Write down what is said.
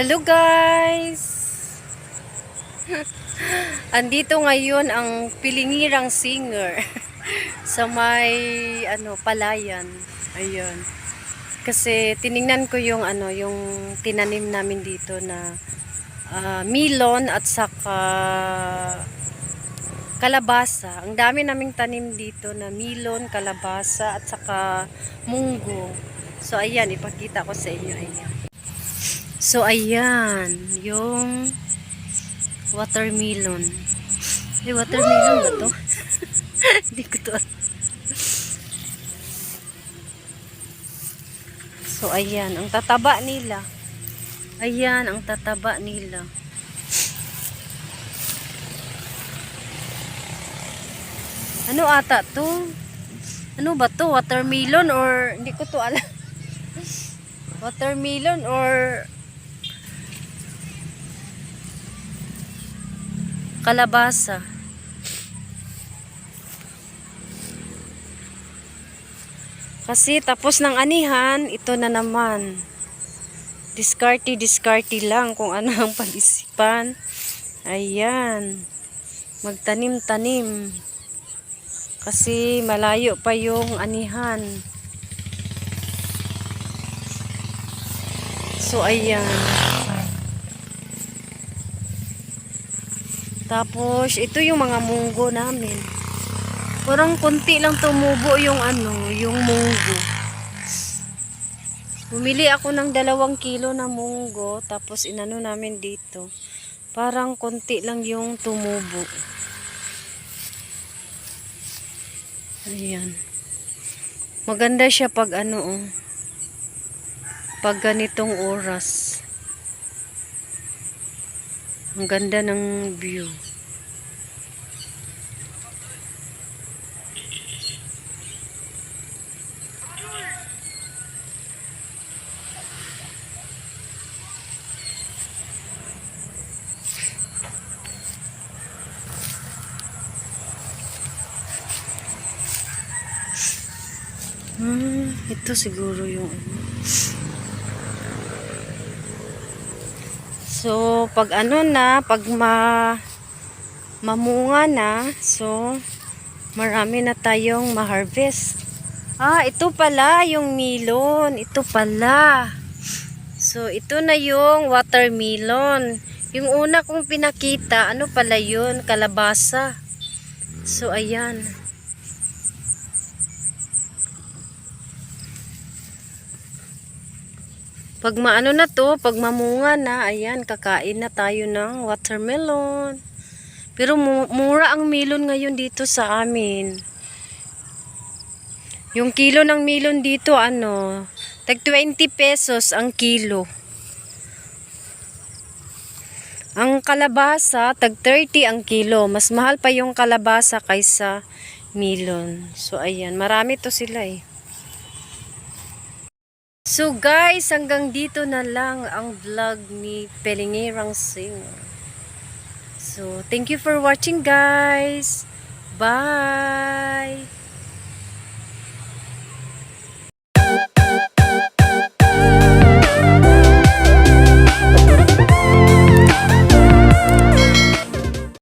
Hello guys! Andito ngayon ang pilingirang singer sa may palayan. Ayun. Kasi tiningnan ko yung yung tinanim namin dito na melon at saka kalabasa. Ang dami naming tanim dito na melon, kalabasa at saka munggo. So ayan, ipakita ko sa inyo. Ayan. So ayan, yung watermelon. Watermelon ba to? Hindi ko to. So ayan, ang tataba nila. Ayan, ang tataba nila. Ano ata to? Ano ba to? Watermelon or hindi ko to alam. Watermelon or kalabasa. Kasi tapos ng anihan, ito na naman. Discarte lang kung ano ang pag-isipan. Ayan. Magtanim-tanim. Kasi malayo pa yung anihan. So ayan. Tapos ito yung mga munggo namin. Parang konti lang tumubo yung yung munggo. Bumili ako ng 2 kilo na munggo, tapos inano namin dito. Parang konti lang yung tumubo. Ayan. Maganda siya pag pag ganitong oras. Ang ganda ng view. Ito siguro yung So, pag pag mamunga na, so marami na tayong ma-harvest. Ito pala yung melon. Ito pala. So, ito na yung watermelon. Yung una kong pinakita, ano pala yun? Kalabasa. So, ayan. Pag maano na to, pag mamunga na, ayan, kakain na tayo ng watermelon. Pero mura ang melon ngayon dito sa amin. Yung kilo ng melon dito, tag 20 pesos ang kilo. Ang kalabasa, tag 30 ang kilo. Mas mahal pa yung kalabasa kaysa melon. So, ayan, marami to sila eh. So guys, hanggang dito na lang ang vlog ni Pilingirang Singer. So, thank you for watching guys. Bye!